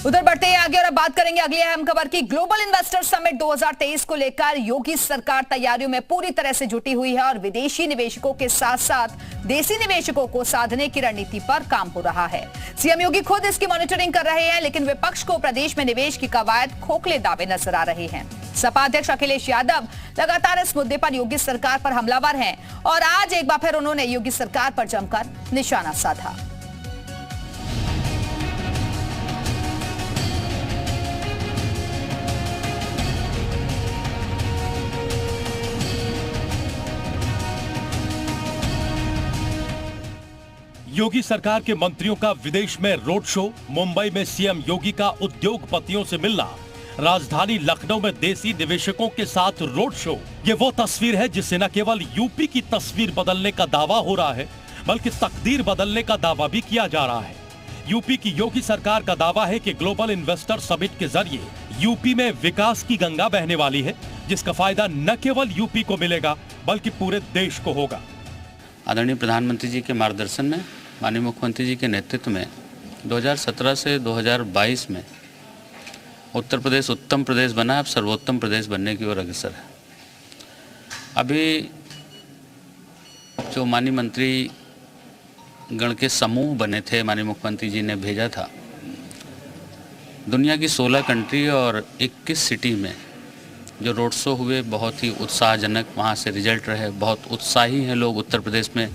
उधर बढ़ते हैं आगे और अब बात करेंगे अगली अहम खबर की। ग्लोबल इन्वेस्टर समिट 2023 को लेकर योगी सरकार तैयारियों में पूरी तरह से जुटी हुई है और विदेशी निवेशकों के साथ साथ देसी निवेशकों को साधने की रणनीति पर काम हो रहा है। सीएम योगी खुद इसकी मॉनिटरिंग कर रहे हैं, लेकिन विपक्ष को प्रदेश में निवेश की कवायद खोखले दावे नजर आ रहे हैं। सपा अध्यक्ष अखिलेश यादव लगातार इस मुद्दे पर योगी सरकार पर हमलावर हैं और आज एक बार फिर उन्होंने योगी सरकार पर जमकर निशाना साधा। योगी सरकार के मंत्रियों का विदेश में रोड शो, मुंबई में सीएम योगी का उद्योगपतियों से मिलना, राजधानी लखनऊ में देसी निवेशकों के साथ रोड शो, ये वो तस्वीर है जिससे न केवल यूपी की तस्वीर बदलने का दावा हो रहा है बल्कि तकदीर बदलने का दावा भी किया जा रहा है। यूपी की योगी सरकार का दावा है कि ग्लोबल इन्वेस्टर समिट के जरिए यूपी में विकास की गंगा बहने वाली है, जिसका फायदा न केवल यूपी को मिलेगा बल्कि पूरे देश को होगा। आदरणीय प्रधानमंत्री जी के मार्गदर्शन में, माननीय मुख्यमंत्री जी के नेतृत्व में 2017 से 2022 में उत्तर प्रदेश उत्तम प्रदेश बना, अब सर्वोत्तम प्रदेश बनने की ओर अग्रसर है। अभी जो माननीय मंत्री गण के समूह बने थे, माननीय मुख्यमंत्री जी ने भेजा था, दुनिया की 16 कंट्री और 21 सिटी में जो रोड शो हुए, बहुत ही उत्साहजनक वहाँ से रिजल्ट रहे। बहुत उत्साही हैं लोग उत्तर प्रदेश में,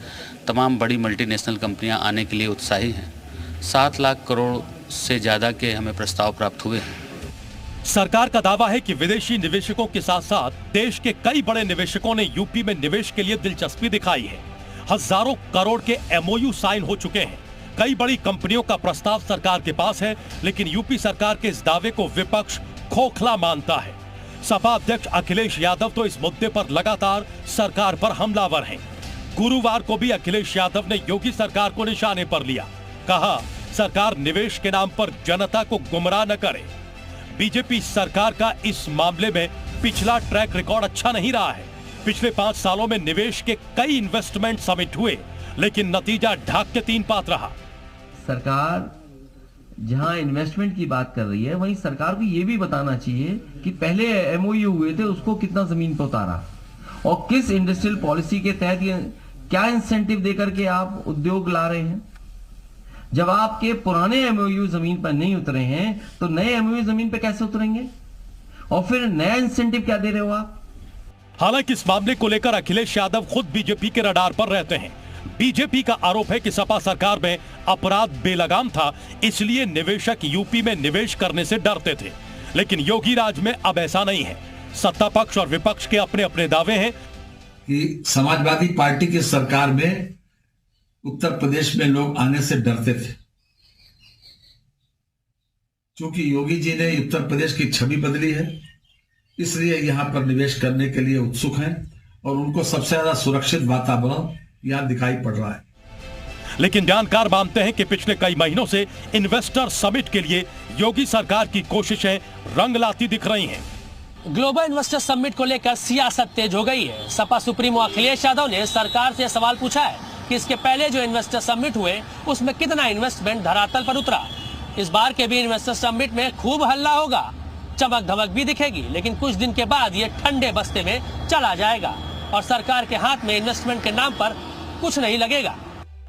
तमाम बड़ी मल्टीनेशनल कंपनियां आने के लिए उत्साही हैं। 7 लाख करोड़ से ज़्यादा के हमें प्रस्ताव प्राप्त हुए हैं। सरकार का दावा है कि विदेशी निवेशकों के साथ साथ देश के कई बड़े निवेशकों ने यूपी में निवेश के लिए दिलचस्पी दिखाई है। हजारों करोड़ के एमओयू साइन हो चुके हैं। कई बड़ी कंपनियों का प्रस्ताव सरकार के पास है, लेकिन यूपी सरकार के इस दावे को विपक्ष खोखला मानता है। सपा अध्यक्ष अखिलेश यादव तो इस मुद्दे पर लगातार सरकार पर हमलावर हैं। गुरुवार को भी अखिलेश यादव ने योगी सरकार को निशाने पर लिया। कहा, सरकार निवेश के नाम पर जनता को गुमराह न करे। बीजेपी सरकार का इस मामले में पिछला ट्रैक रिकॉर्ड अच्छा नहीं रहा है। पिछले 5 सालों में निवेश के कई इन्वेस्टमेंट समिट हुए, लेकिन नतीजा ढाक के 3 पात रहा। सरकार जहां इन्वेस्टमेंट की बात कर रही है, वहीं सरकार को यह भी बताना चाहिए कि पहले एमओयू हुए थे, उसको कितना जमीन पर उतारा और किस इंडस्ट्रियल पॉलिसी के तहत क्या इंसेंटिव देकर के आप उद्योग ला रहे हैं। जब आपके पुराने एमओयू जमीन पर नहीं उतरे हैं तो नए एमओयू जमीन पर कैसे उतरेंगे और फिर नया इंसेंटिव क्या दे रहे हो आप। हालांकि इस मामले को लेकर अखिलेश यादव खुद बीजेपी के रडार पर रहते हैं। बीजेपी का आरोप है कि सपा सरकार में अपराध बेलगाम था, इसलिए निवेशक यूपी में निवेश करने से डरते थे। लेकिन योगी राज में अब ऐसा नहीं है। सत्ता पक्ष और विपक्ष के अपने अपने दावे हैं कि समाजवादी पार्टी की सरकार में उत्तर प्रदेश में लोग आने से डरते थे। क्योंकि योगी जी ने उत्तर प्रदेश की छवि बदली है, इसलिए यहां पर निवेश करने के लिए उत्सुक हैं और उनको सबसे ज्यादा सुरक्षित वातावरण यहां दिखाई पड़ रहा है। लेकिन जानकार मानते हैं कि पिछले कई महीनों से इन्वेस्टर समिट के लिए योगी सरकार की कोशिशें रंग लाती दिख रही हैं। ग्लोबल इन्वेस्टर समिट को लेकर सियासत तेज हो गई है। सपा सुप्रीमो अखिलेश यादव ने सरकार से सवाल पूछा है कि इसके पहले जो इन्वेस्टर समिट हुए उसमें कितना इन्वेस्टमेंट धरातल पर उतरा। इस बार के भी इन्वेस्टर समिट में खूब हल्ला होगा, चमक धमक भी दिखेगी, लेकिन कुछ दिन के बाद ये ठंडे बस्ते में चला जाएगा और सरकार के हाथ में इन्वेस्टमेंट के नाम पर कुछ नहीं लगेगा।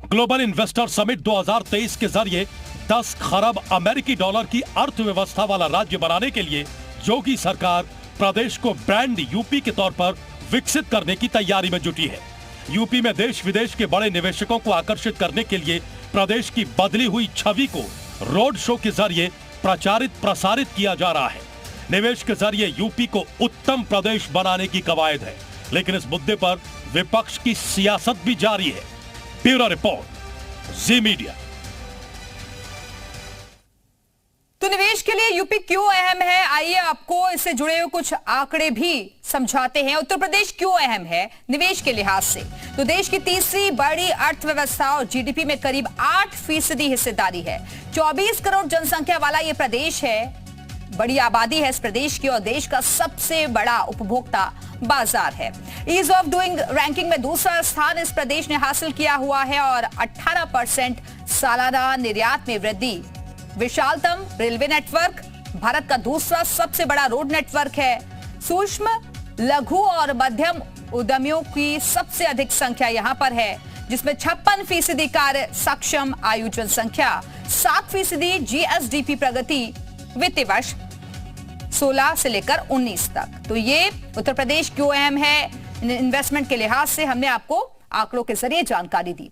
ग्लोबल इन्वेस्टर समिट 2023 के जरिए 10 खरब अमेरिकी डॉलर की अर्थव्यवस्था वाला राज्य बनाने के लिए योगी सरकार प्रदेश को ब्रांड यूपी के तौर पर विकसित करने की तैयारी में जुटी है। यूपी में देश विदेश के बड़े निवेशकों को आकर्षित करने के लिए प्रदेश की बदली हुई छवि को रोड शो के जरिए प्रचारित प्रसारित किया जा रहा है। निवेश के जरिए यूपी को उत्तम प्रदेश बनाने की कवायद है, लेकिन इस मुद्दे पर विपक्ष की सियासत भी जारी है। ब्यूरो रिपोर्ट, जी मीडिया। तो निवेश के लिए यूपी क्यों अहम है, आइए आपको इससे जुड़े हुए कुछ आंकड़े भी समझाते हैं। उत्तर प्रदेश क्यों अहम है निवेश के लिहाज से? तो देश की तीसरी बड़ी अर्थव्यवस्था और जीडीपी में करीब 8% हिस्सेदारी है। 24 करोड़ जनसंख्या वाला यह प्रदेश है, बड़ी आबादी है इस प्रदेश की और देश का सबसे बड़ा उपभोक्ता बाजार है। ईज ऑफ डूइंग रैंकिंग में दूसरा स्थान इस प्रदेश ने हासिल किया हुआ है और 18% सालाना निर्यात में वृद्धि विशालतम रेलवे नेटवर्क, भारत का दूसरा सबसे बड़ा रोड नेटवर्क है, सूक्ष्म, लघु और मध्यम उद्यमियों की सबसे अधिक संख्या यहां पर है, जिसमें 56% कार्य सक्षम आयु जनसंख्या, 7% जीएसडीपी प्रगति वित्तीय वर्ष 16 से लेकर 19 तक। तो ये उत्तर प्रदेश क्यों अहम है इन्वेस्टमेंट के लिहाज से, हमने आपको आंकड़ों के जरिए जानकारी दी।